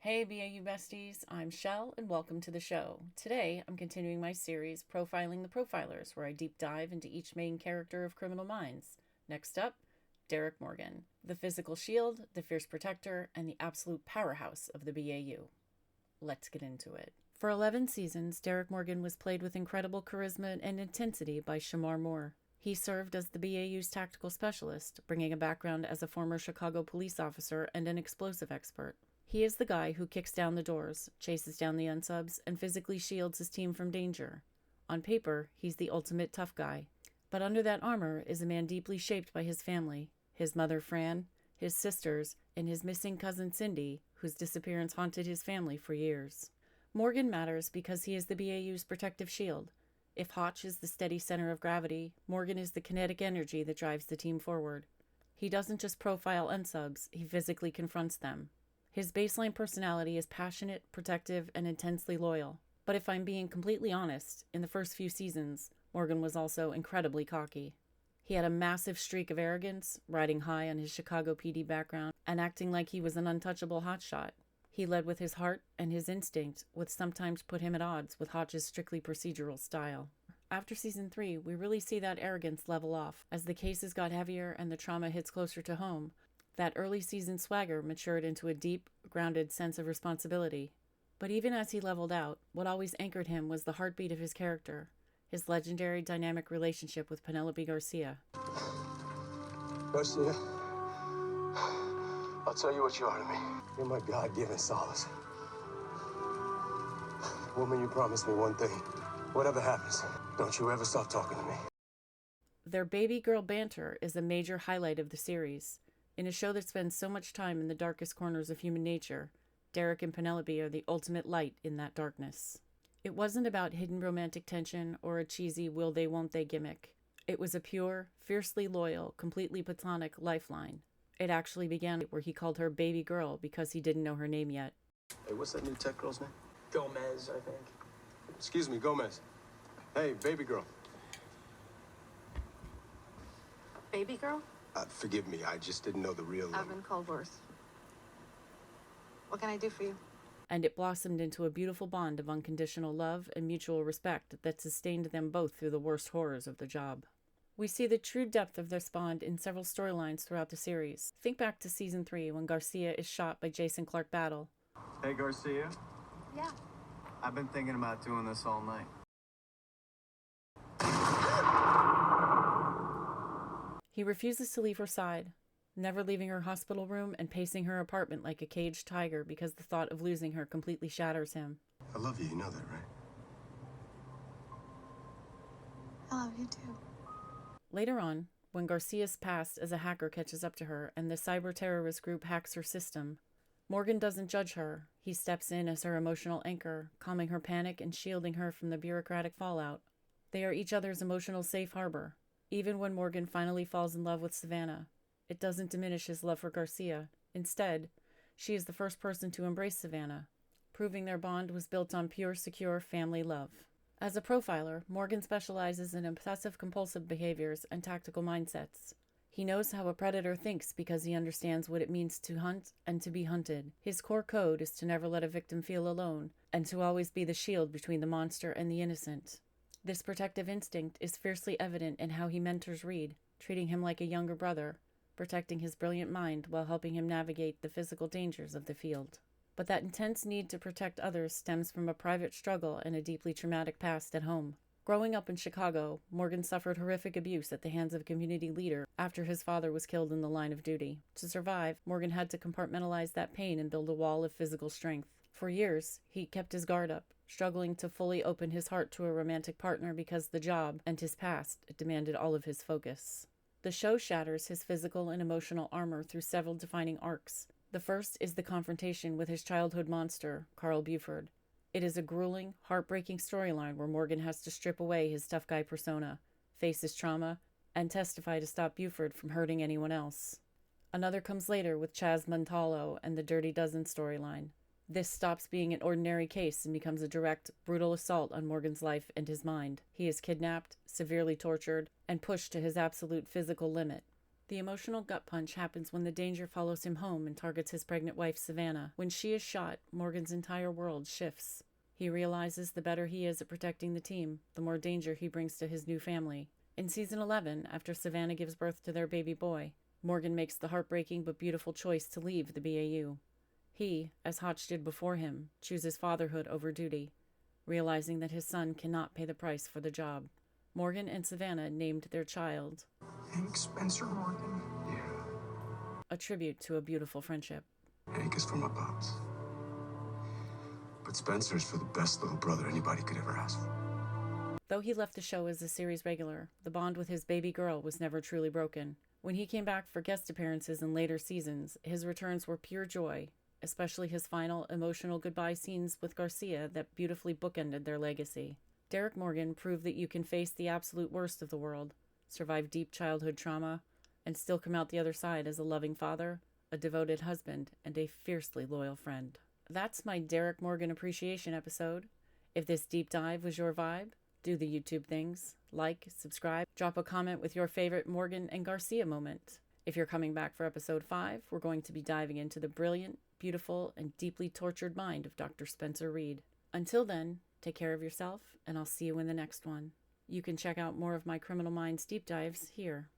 Hey BAU besties, I'm Shell and welcome to the show. Today I'm continuing my series Profiling the Profilers, where I deep dive into each main character of Criminal Minds. Next up, Garcia-Morgan, the physical shield, the fierce protector, and the absolute powerhouse of the BAU. Let's get into it. For 11 seasons, Garcia-Morgan was played with incredible charisma and intensity by Shemar Moore. He served as the BAU's tactical specialist, bringing a background as a former Chicago police officer and an explosive expert. He is the guy who kicks down the doors, chases down the unsubs, and physically shields his team from danger. On paper, he's the ultimate tough guy. But under that armor is a man deeply shaped by his family, his mother Fran, his sisters, and his missing cousin Cindee, whose disappearance haunted his family for years. Morgan matters because he is the BAU's protective shield. If Hotch is the steady center of gravity, Morgan is the kinetic energy that drives the team forward. He doesn't just profile unsubs, he physically confronts them. His baseline personality is passionate, protective, and intensely loyal. But if I'm being completely honest, in the first few seasons, Morgan was also incredibly cocky. He had a massive streak of arrogance, riding high on his Chicago PD background, and acting like he was an untouchable hotshot. He led with his heart and his instinct, which sometimes put him at odds with Hotch's strictly procedural style. After season 3, we really see that arrogance level off. As the cases got heavier and the trauma hits closer to home, that early season swagger matured into a deep, grounded sense of responsibility. But even as he leveled out, what always anchored him was the heartbeat of his character, his legendary dynamic relationship with Penelope Garcia. Garcia, I'll tell you what you are to me. You're my God-given solace. Woman, you promised me one thing. Whatever happens, don't you ever stop talking to me. Their baby girl banter is a major highlight of the series. In a show that spends so much time in the darkest corners of human nature, Derek and Penelope are the ultimate light in that darkness. It wasn't about hidden romantic tension or a cheesy will they won't they gimmick. It was a pure, fiercely loyal, completely platonic lifeline. It actually began where he called her baby girl because he didn't know her name yet. Hey, what's that new tech girl's name? Gomez, I think. Excuse me, Gomez. Hey, baby girl. Baby girl? Forgive me, I just didn't know the real... Evan Culworth. What can I do for you? And it blossomed into a beautiful bond of unconditional love and mutual respect that sustained them both through the worst horrors of the job. We see the true depth of this bond in several storylines throughout the series. Think back to season 3 when Garcia is shot by Jason Clark Battle. Hey, Garcia. Yeah. I've been thinking about doing this all night. He refuses to leave her side, never leaving her hospital room and pacing her apartment like a caged tiger because the thought of losing her completely shatters him. I love you know that, right? I love you too. Later on, when Garcia's past as a hacker catches up to her and the cyber-terrorist group hacks her system, Morgan doesn't judge her. He steps in as her emotional anchor, calming her panic and shielding her from the bureaucratic fallout. They are each other's emotional safe harbor. Even when Morgan finally falls in love with Savannah, it doesn't diminish his love for Garcia. Instead, she is the first person to embrace Savannah, proving their bond was built on pure, secure family love. As a profiler, Morgan specializes in obsessive-compulsive behaviors and tactical mindsets. He knows how a predator thinks because he understands what it means to hunt and to be hunted. His core code is to never let a victim feel alone, and to always be the shield between the monster and the innocent. This protective instinct is fiercely evident in how he mentors Reed, treating him like a younger brother, protecting his brilliant mind while helping him navigate the physical dangers of the field. But that intense need to protect others stems from a private struggle and a deeply traumatic past at home. Growing up in Chicago, Morgan suffered horrific abuse at the hands of a community leader after his father was killed in the line of duty. To survive, Morgan had to compartmentalize that pain and build a wall of physical strength. For years, he kept his guard up, struggling to fully open his heart to a romantic partner because the job and his past demanded all of his focus. The show shatters his physical and emotional armor through several defining arcs. The first is the confrontation with his childhood monster, Carl Buford. It is a grueling, heartbreaking storyline where Morgan has to strip away his tough guy persona, face his trauma, and testify to stop Buford from hurting anyone else. Another comes later with Chaz Montalo and the Dirty Dozen storyline. This stops being an ordinary case and becomes a direct, brutal assault on Morgan's life and his mind. He is kidnapped, severely tortured, and pushed to his absolute physical limit. The emotional gut punch happens when the danger follows him home and targets his pregnant wife, Savannah. When she is shot, Morgan's entire world shifts. He realizes the better he is at protecting the team, the more danger he brings to his new family. In season 11, after Savannah gives birth to their baby boy, Morgan makes the heartbreaking but beautiful choice to leave the BAU. He, as Hotch did before him, chooses fatherhood over duty, realizing that his son cannot pay the price for the job. Morgan and Savannah named their child Hank Spencer Morgan. Yeah. a tribute to a beautiful friendship. Hank is for my pops. But Spencer's for the best little brother anybody could ever ask for. Though he left the show as a series regular, the bond with his baby girl was never truly broken. When he came back for guest appearances in later seasons, his returns were pure joy, especially his final emotional goodbye scenes with Garcia that beautifully bookended their legacy. Derek Morgan proved that you can face the absolute worst of the world, survive deep childhood trauma, and still come out the other side as a loving father, a devoted husband, and a fiercely loyal friend. That's my Derek Morgan appreciation episode. If this deep dive was your vibe, do the YouTube things. Like, subscribe, drop a comment with your favorite Morgan and Garcia moment. If you're coming back for episode 5, we're going to be diving into the brilliant, beautiful, and deeply tortured mind of Dr. Spencer Reid. Until then, take care of yourself, and I'll see you in the next one. You can check out more of my Criminal Minds deep dives here.